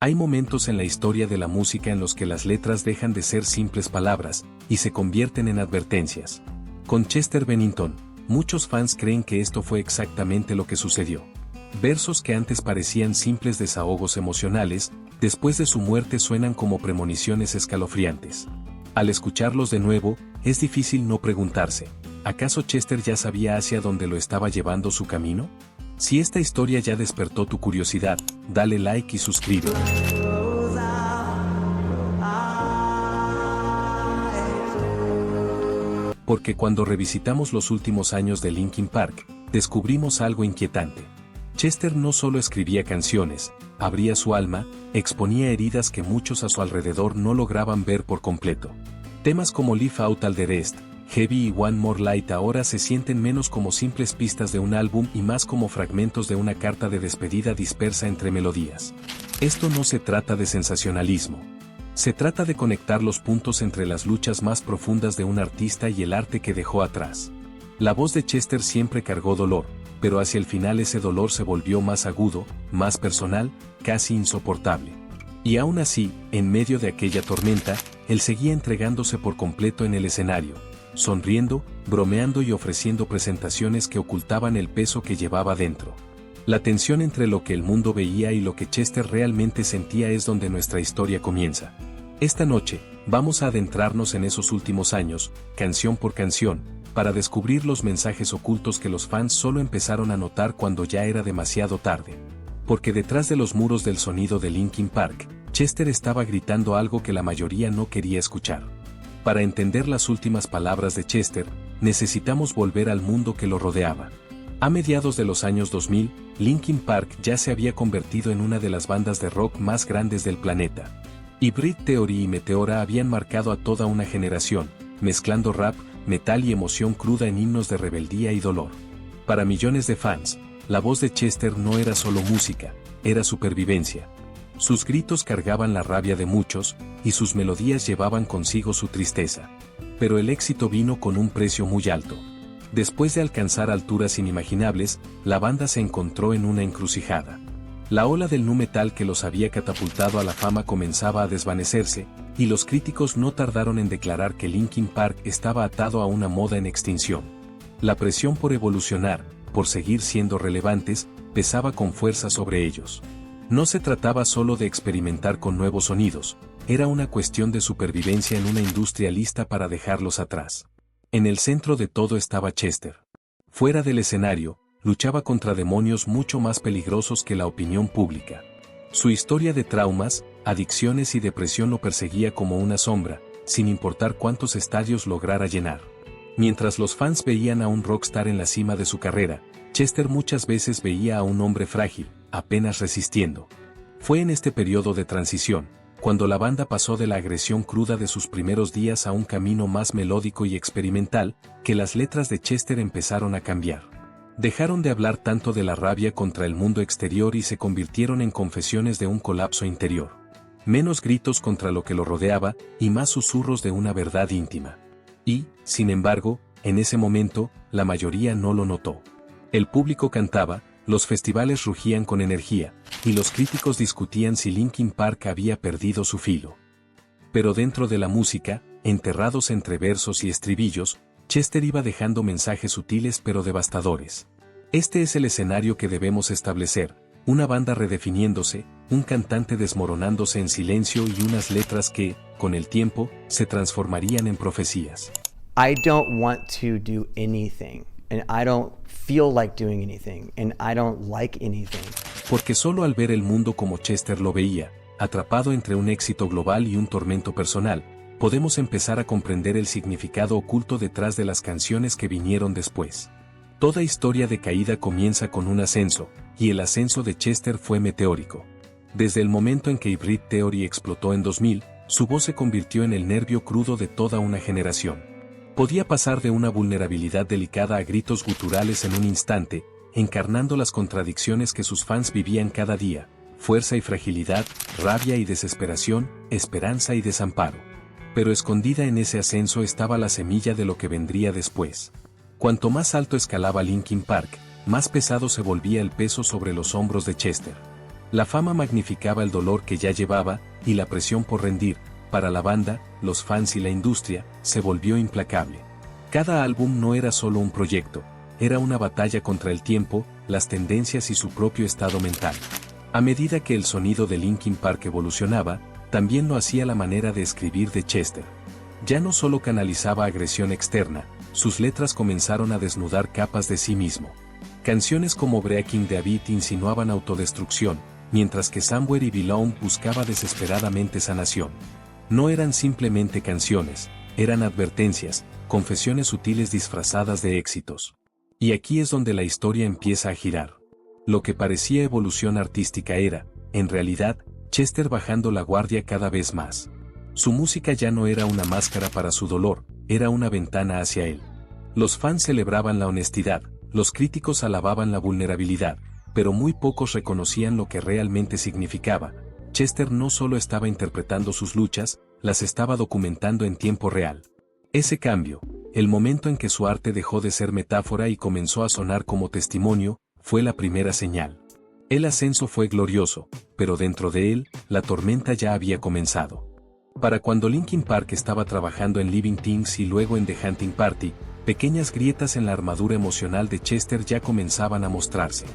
Hay momentos en la historia de la música en los que las letras dejan de ser simples palabras y se convierten en advertencias. Con Chester Bennington, muchos fans creen que esto fue exactamente lo que sucedió. Versos que antes parecían simples desahogos emocionales, después de su muerte suenan como premoniciones escalofriantes. Al escucharlos de nuevo, es difícil no preguntarse, ¿acaso Chester ya sabía hacia dónde lo estaba llevando su camino? Si esta historia ya despertó tu curiosidad, dale like y suscríbete. Porque cuando revisitamos los últimos años de Linkin Park, descubrimos algo inquietante. Chester no solo escribía canciones, abría su alma, exponía heridas que muchos a su alrededor no lograban ver por completo. Temas como Live Out All the Rest, Heavy y One More Light ahora se sienten menos como simples pistas de un álbum y más como fragmentos de una carta de despedida dispersa entre melodías. Esto no se trata de sensacionalismo. Se trata de conectar los puntos entre las luchas más profundas de un artista y el arte que dejó atrás. La voz de Chester siempre cargó dolor, pero hacia el final ese dolor se volvió más agudo, más personal, casi insoportable. Y aún así, en medio de aquella tormenta, él seguía entregándose por completo en el escenario, sonriendo, bromeando y ofreciendo presentaciones que ocultaban el peso que llevaba dentro. La tensión entre lo que el mundo veía y lo que Chester realmente sentía es donde nuestra historia comienza. Esta noche, vamos a adentrarnos en esos últimos años, canción por canción, para descubrir los mensajes ocultos que los fans solo empezaron a notar cuando ya era demasiado tarde. Porque detrás de los muros del sonido de Linkin Park, Chester estaba gritando algo que la mayoría no quería escuchar. Para entender las últimas palabras de Chester, necesitamos volver al mundo que lo rodeaba. A mediados de los años 2000, Linkin Park ya se había convertido en una de las bandas de rock más grandes del planeta. Hybrid Theory y Meteora habían marcado a toda una generación, mezclando rap, metal y emoción cruda en himnos de rebeldía y dolor. Para millones de fans, la voz de Chester no era solo música, era supervivencia. Sus gritos cargaban la rabia de muchos, y sus melodías llevaban consigo su tristeza. Pero el éxito vino con un precio muy alto. Después de alcanzar alturas inimaginables, la banda se encontró en una encrucijada. La ola del nu metal que los había catapultado a la fama comenzaba a desvanecerse, y los críticos no tardaron en declarar que Linkin Park estaba atado a una moda en extinción. La presión por evolucionar, por seguir siendo relevantes, pesaba con fuerza sobre ellos. No se trataba solo de experimentar con nuevos sonidos, era una cuestión de supervivencia en una industria lista para dejarlos atrás. En el centro de todo estaba Chester. Fuera del escenario, luchaba contra demonios mucho más peligrosos que la opinión pública. Su historia de traumas, adicciones y depresión lo perseguía como una sombra, sin importar cuántos estadios lograra llenar. Mientras los fans veían a un rockstar en la cima de su carrera, Chester muchas veces veía a un hombre frágil, apenas resistiendo. Fue en este periodo de transición, cuando la banda pasó de la agresión cruda de sus primeros días a un camino más melódico y experimental, que las letras de Chester empezaron a cambiar. Dejaron de hablar tanto de la rabia contra el mundo exterior y se convirtieron en confesiones de un colapso interior. Menos gritos contra lo que lo rodeaba y más susurros de una verdad íntima. Y, sin embargo, en ese momento, la mayoría no lo notó. El público cantaba, los festivales rugían con energía, y los críticos discutían si Linkin Park había perdido su filo. Pero dentro de la música, enterrados entre versos y estribillos, Chester iba dejando mensajes sutiles pero devastadores. Este es el escenario que debemos establecer, una banda redefiniéndose, un cantante desmoronándose en silencio y unas letras que, con el tiempo, se transformarían en profecías. I don't want to do anything, and I don't feel like doing anything, and I don't like anything. Porque solo al ver el mundo como Chester lo veía, atrapado entre un éxito global y un tormento personal, podemos empezar a comprender el significado oculto detrás de las canciones que vinieron después. Toda historia de caída comienza con un ascenso, y el ascenso de Chester fue meteórico. Desde el momento en que Hybrid Theory explotó en 2000, su voz se convirtió en el nervio crudo de toda una generación. Podía pasar de una vulnerabilidad delicada a gritos guturales en un instante, encarnando las contradicciones que sus fans vivían cada día: fuerza y fragilidad, rabia y desesperación, esperanza y desamparo. Pero escondida en ese ascenso estaba la semilla de lo que vendría después. Cuanto más alto escalaba Linkin Park, más pesado se volvía el peso sobre los hombros de Chester. La fama magnificaba el dolor que ya llevaba, y la presión por rendir, para la banda, los fans y la industria, se volvió implacable. Cada álbum no era solo un proyecto, era una batalla contra el tiempo, las tendencias y su propio estado mental. A medida que el sonido de Linkin Park evolucionaba, también lo hacía la manera de escribir de Chester. Ya no solo canalizaba agresión externa, sus letras comenzaron a desnudar capas de sí mismo. Canciones como Breaking the Habit insinuaban autodestrucción, mientras que Somewhere I Belong buscaba desesperadamente sanación. No eran simplemente canciones, eran advertencias, confesiones sutiles disfrazadas de éxitos. Y aquí es donde la historia empieza a girar. Lo que parecía evolución artística era, en realidad, Chester bajando la guardia cada vez más. Su música ya no era una máscara para su dolor, era una ventana hacia él. Los fans celebraban la honestidad, los críticos alababan la vulnerabilidad, pero muy pocos reconocían lo que realmente significaba. Chester no solo estaba interpretando sus luchas, las estaba documentando en tiempo real. Ese cambio, el momento en que su arte dejó de ser metáfora y comenzó a sonar como testimonio, fue la primera señal. El ascenso fue glorioso, pero dentro de él, la tormenta ya había comenzado. Para cuando Linkin Park estaba trabajando en Living Things y luego en The Hunting Party, pequeñas grietas en la armadura emocional de Chester ya comenzaban a mostrarse.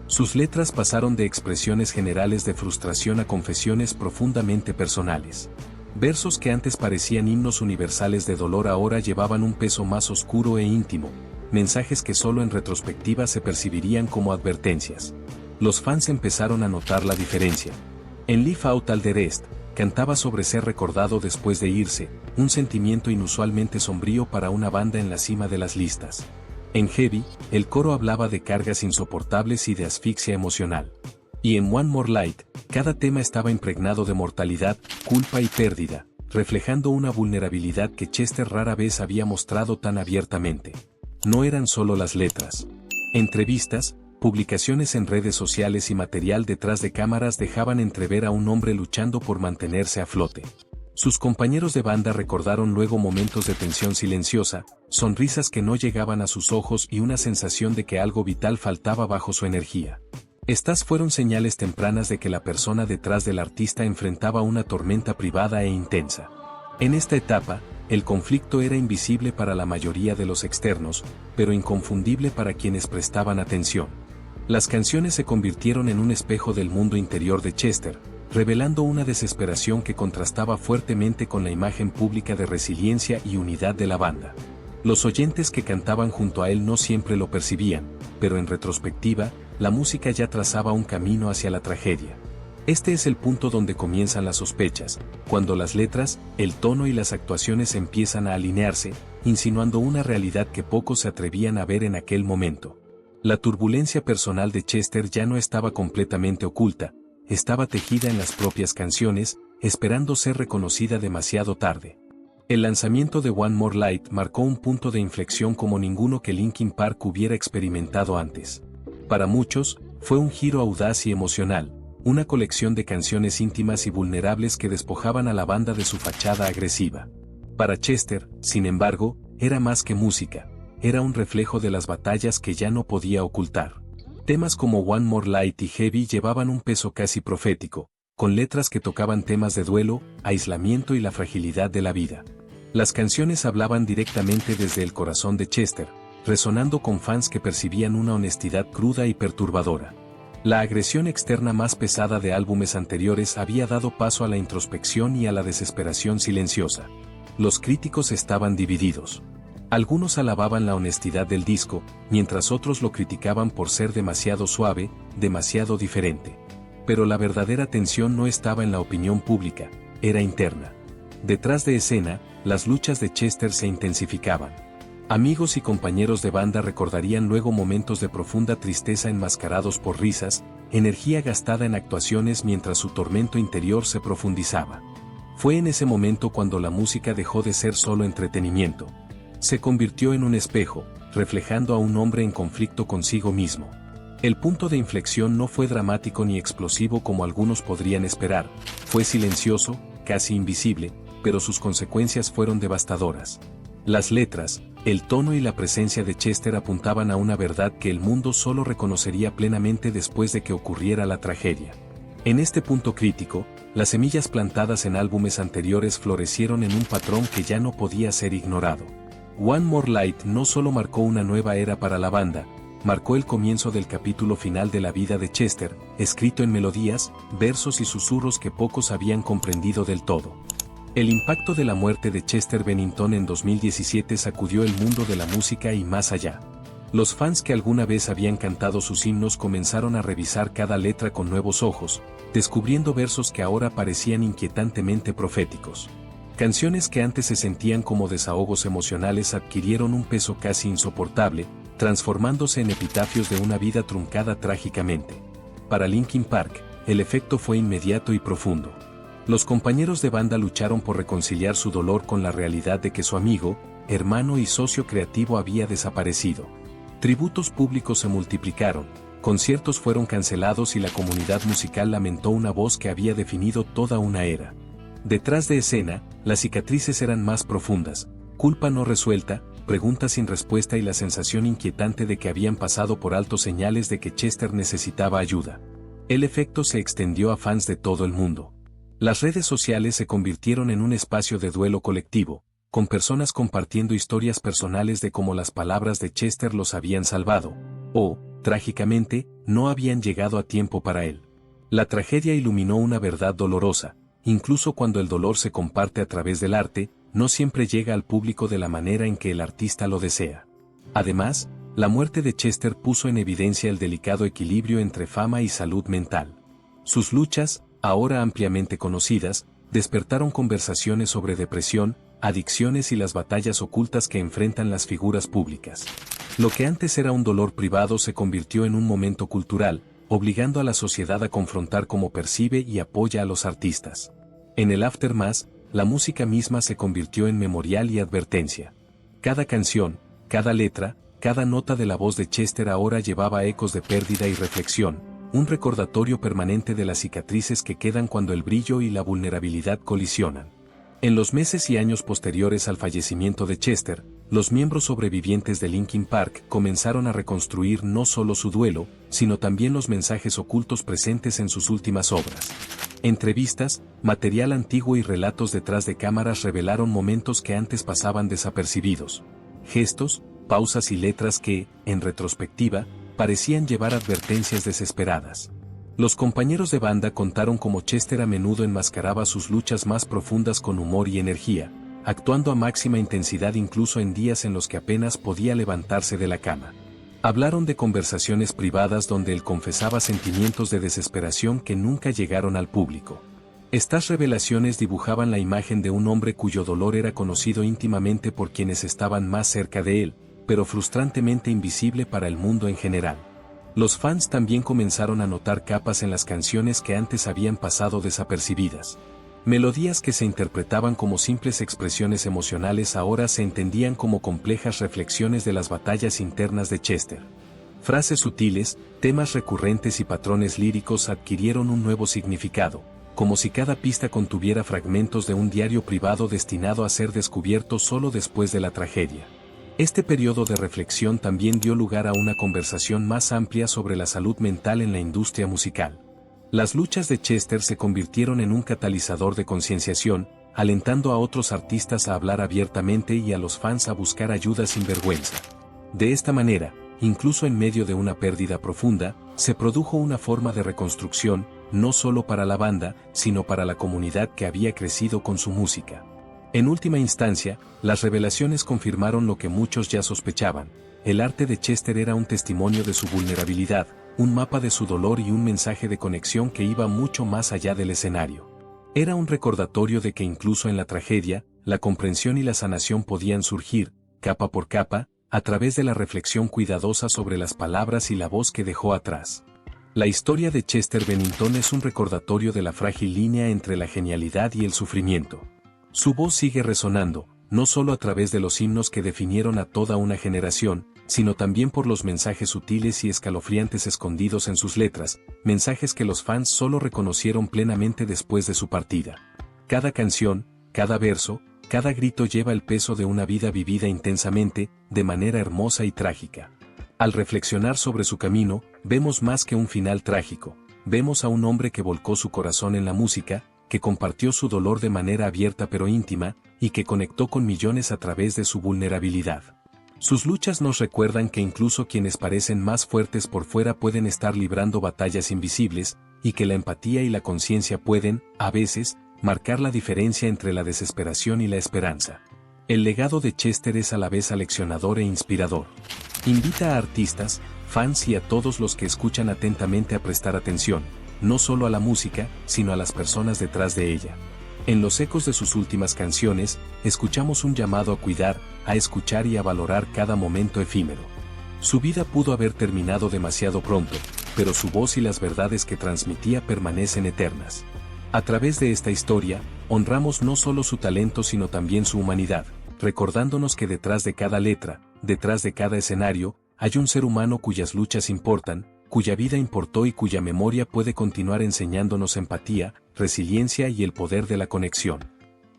Sus letras pasaron de expresiones generales de frustración a confesiones profundamente personales. Versos que antes parecían himnos universales de dolor ahora llevaban un peso más oscuro e íntimo, mensajes que solo en retrospectiva se percibirían como advertencias. Los fans empezaron a notar la diferencia. En Live Out All the Rest, cantaba sobre ser recordado después de irse, un sentimiento inusualmente sombrío para una banda en la cima de las listas. En Heavy, el coro hablaba de cargas insoportables y de asfixia emocional. Y en One More Light, cada tema estaba impregnado de mortalidad, culpa y pérdida, reflejando una vulnerabilidad que Chester rara vez había mostrado tan abiertamente. No eran solo las letras. Entrevistas, publicaciones en redes sociales y material detrás de cámaras dejaban entrever a un hombre luchando por mantenerse a flote. Sus compañeros de banda recordaron luego momentos de tensión silenciosa, sonrisas que no llegaban a sus ojos y una sensación de que algo vital faltaba bajo su energía. Estas fueron señales tempranas de que la persona detrás del artista enfrentaba una tormenta privada e intensa. En esta etapa, el conflicto era invisible para la mayoría de los externos, pero inconfundible para quienes prestaban atención. Las canciones se convirtieron en un espejo del mundo interior de Chester, revelando una desesperación que contrastaba fuertemente con la imagen pública de resiliencia y unidad de la banda. Los oyentes que cantaban junto a él no siempre lo percibían, pero en retrospectiva, la música ya trazaba un camino hacia la tragedia. Este es el punto donde comienzan las sospechas, cuando las letras, el tono y las actuaciones empiezan a alinearse, insinuando una realidad que pocos se atrevían a ver en aquel momento. La turbulencia personal de Chester ya no estaba completamente oculta, estaba tejida en las propias canciones, esperando ser reconocida demasiado tarde. El lanzamiento de One More Light marcó un punto de inflexión como ninguno que Linkin Park hubiera experimentado antes. Para muchos, fue un giro audaz y emocional, una colección de canciones íntimas y vulnerables que despojaban a la banda de su fachada agresiva. Para Chester, sin embargo, era más que música, era un reflejo de las batallas que ya no podía ocultar. Temas como One More Light y Heavy llevaban un peso casi profético, con letras que tocaban temas de duelo, aislamiento y la fragilidad de la vida. Las canciones hablaban directamente desde el corazón de Chester, resonando con fans que percibían una honestidad cruda y perturbadora. La agresión externa más pesada de álbumes anteriores había dado paso a la introspección y a la desesperación silenciosa. Los críticos estaban divididos. Algunos alababan la honestidad del disco, mientras otros lo criticaban por ser demasiado suave, demasiado diferente. Pero la verdadera tensión no estaba en la opinión pública, era interna. Detrás de escena, las luchas de Chester se intensificaban. Amigos y compañeros de banda recordarían luego momentos de profunda tristeza enmascarados por risas, energía gastada en actuaciones mientras su tormento interior se profundizaba. Fue en ese momento cuando la música dejó de ser solo entretenimiento. Se convirtió en un espejo, reflejando a un hombre en conflicto consigo mismo. El punto de inflexión no fue dramático ni explosivo como algunos podrían esperar, fue silencioso, casi invisible, pero sus consecuencias fueron devastadoras. Las letras, el tono y la presencia de Chester apuntaban a una verdad que el mundo solo reconocería plenamente después de que ocurriera la tragedia. En este punto crítico, las semillas plantadas en álbumes anteriores florecieron en un patrón que ya no podía ser ignorado. One More Light no solo marcó una nueva era para la banda, marcó el comienzo del capítulo final de la vida de Chester, escrito en melodías, versos y susurros que pocos habían comprendido del todo. El impacto de la muerte de Chester Bennington en 2017 sacudió el mundo de la música y más allá. Los fans que alguna vez habían cantado sus himnos comenzaron a revisar cada letra con nuevos ojos, descubriendo versos que ahora parecían inquietantemente proféticos. Canciones que antes se sentían como desahogos emocionales adquirieron un peso casi insoportable, transformándose en epitafios de una vida truncada trágicamente. Para Linkin Park, el efecto fue inmediato y profundo. Los compañeros de banda lucharon por reconciliar su dolor con la realidad de que su amigo, hermano y socio creativo había desaparecido. Tributos públicos se multiplicaron, conciertos fueron cancelados y la comunidad musical lamentó una voz que había definido toda una era. Detrás de escena, las cicatrices eran más profundas, culpa no resuelta, preguntas sin respuesta y la sensación inquietante de que habían pasado por alto señales de que Chester necesitaba ayuda. El efecto se extendió a fans de todo el mundo. Las redes sociales se convirtieron en un espacio de duelo colectivo, con personas compartiendo historias personales de cómo las palabras de Chester los habían salvado, o, trágicamente, no habían llegado a tiempo para él. La tragedia iluminó una verdad dolorosa, incluso cuando el dolor se comparte a través del arte, no siempre llega al público de la manera en que el artista lo desea. Además, la muerte de Chester puso en evidencia el delicado equilibrio entre fama y salud mental. Sus luchas, ahora ampliamente conocidas, despertaron conversaciones sobre depresión, adicciones y las batallas ocultas que enfrentan las figuras públicas. Lo que antes era un dolor privado se convirtió en un momento cultural, obligando a la sociedad a confrontar cómo percibe y apoya a los artistas. En el aftermath, la música misma se convirtió en memorial y advertencia. Cada canción, cada letra, cada nota de la voz de Chester ahora llevaba ecos de pérdida y reflexión, un recordatorio permanente de las cicatrices que quedan cuando el brillo y la vulnerabilidad colisionan. En los meses y años posteriores al fallecimiento de Chester, los miembros sobrevivientes de Linkin Park comenzaron a reconstruir no solo su duelo, sino también los mensajes ocultos presentes en sus últimas obras. Entrevistas, material antiguo y relatos detrás de cámaras revelaron momentos que antes pasaban desapercibidos. Gestos, pausas y letras que, en retrospectiva, parecían llevar advertencias desesperadas. Los compañeros de banda contaron cómo Chester a menudo enmascaraba sus luchas más profundas con humor y energía, actuando a máxima intensidad incluso en días en los que apenas podía levantarse de la cama. Hablaron de conversaciones privadas donde él confesaba sentimientos de desesperación que nunca llegaron al público. Estas revelaciones dibujaban la imagen de un hombre cuyo dolor era conocido íntimamente por quienes estaban más cerca de él, pero frustrantemente invisible para el mundo en general. Los fans también comenzaron a notar capas en las canciones que antes habían pasado desapercibidas. Melodías que se interpretaban como simples expresiones emocionales ahora se entendían como complejas reflexiones de las batallas internas de Chester. Frases sutiles, temas recurrentes y patrones líricos adquirieron un nuevo significado, como si cada pista contuviera fragmentos de un diario privado destinado a ser descubierto solo después de la tragedia. Este periodo de reflexión también dio lugar a una conversación más amplia sobre la salud mental en la industria musical. Las luchas de Chester se convirtieron en un catalizador de concienciación, alentando a otros artistas a hablar abiertamente y a los fans a buscar ayuda sin vergüenza. De esta manera, incluso en medio de una pérdida profunda, se produjo una forma de reconstrucción, no solo para la banda, sino para la comunidad que había crecido con su música. En última instancia, las revelaciones confirmaron lo que muchos ya sospechaban: el arte de Chester era un testimonio de su vulnerabilidad, un mapa de su dolor y un mensaje de conexión que iba mucho más allá del escenario. Era un recordatorio de que incluso en la tragedia, la comprensión y la sanación podían surgir, capa por capa, a través de la reflexión cuidadosa sobre las palabras y la voz que dejó atrás. La historia de Chester Bennington es un recordatorio de la frágil línea entre la genialidad y el sufrimiento. Su voz sigue resonando, no solo a través de los himnos que definieron a toda una generación, sino también por los mensajes sutiles y escalofriantes escondidos en sus letras, mensajes que los fans solo reconocieron plenamente después de su partida. Cada canción, cada verso, cada grito lleva el peso de una vida vivida intensamente, de manera hermosa y trágica. Al reflexionar sobre su camino, vemos más que un final trágico, vemos a un hombre que volcó su corazón en la música, que compartió su dolor de manera abierta pero íntima, y que conectó con millones a través de su vulnerabilidad. Sus luchas nos recuerdan que incluso quienes parecen más fuertes por fuera pueden estar librando batallas invisibles, y que la empatía y la conciencia pueden, a veces, marcar la diferencia entre la desesperación y la esperanza. El legado de Chester es a la vez aleccionador e inspirador. Invita a artistas, fans y a todos los que escuchan atentamente a prestar atención, no solo a la música, sino a las personas detrás de ella. En los ecos de sus últimas canciones, escuchamos un llamado a cuidar, a escuchar y a valorar cada momento efímero. Su vida pudo haber terminado demasiado pronto, pero su voz y las verdades que transmitía permanecen eternas. A través de esta historia, honramos no solo su talento sino también su humanidad, recordándonos que detrás de cada letra, detrás de cada escenario, hay un ser humano cuyas luchas importan, cuya vida importó y cuya memoria puede continuar enseñándonos empatía, resiliencia y el poder de la conexión.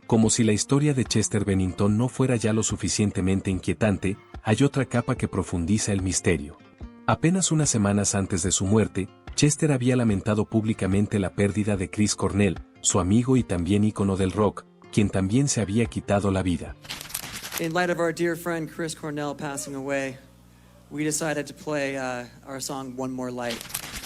Como si la historia de Chester Bennington no fuera ya lo suficientemente inquietante, hay otra capa que profundiza el misterio. Apenas unas semanas antes de su muerte, Chester había lamentado públicamente la pérdida de Chris Cornell, su amigo y también ícono del rock, quien también se había quitado la vida. In light of our dear friend Chris Cornell passing away, we decided to play our song One More Light.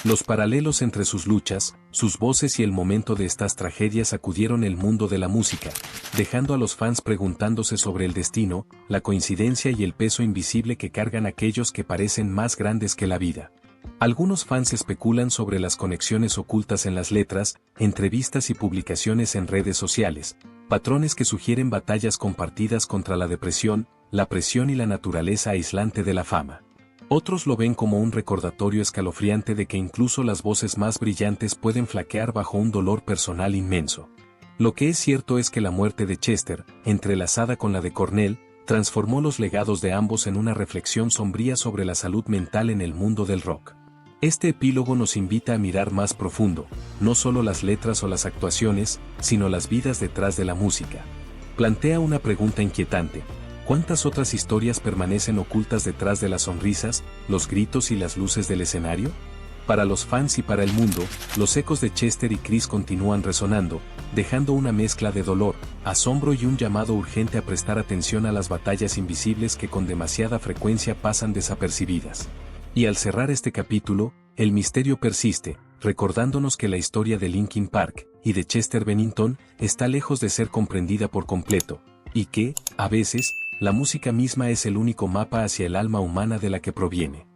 Los paralelos entre sus luchas, sus voces y el momento de estas tragedias sacudieron el mundo de la música, dejando a los fans preguntándose sobre el destino, la coincidencia y el peso invisible que cargan aquellos que parecen más grandes que la vida. Algunos fans especulan sobre las conexiones ocultas en las letras, entrevistas y publicaciones en redes sociales, patrones que sugieren batallas compartidas contra la depresión, la presión y la naturaleza aislante de la fama. Otros lo ven como un recordatorio escalofriante de que incluso las voces más brillantes pueden flaquear bajo un dolor personal inmenso. Lo que es cierto es que la muerte de Chester, entrelazada con la de Cornell, transformó los legados de ambos en una reflexión sombría sobre la salud mental en el mundo del rock. Este epílogo nos invita a mirar más profundo, no solo las letras o las actuaciones, sino las vidas detrás de la música. Plantea una pregunta inquietante: ¿cuántas otras historias permanecen ocultas detrás de las sonrisas, los gritos y las luces del escenario? Para los fans y para el mundo, los ecos de Chester y Chris continúan resonando, dejando una mezcla de dolor, asombro y un llamado urgente a prestar atención a las batallas invisibles que con demasiada frecuencia pasan desapercibidas. Y al cerrar este capítulo, el misterio persiste, recordándonos que la historia de Linkin Park y de Chester Bennington está lejos de ser comprendida por completo, y que, a veces, la música misma es el único mapa hacia el alma humana de la que proviene.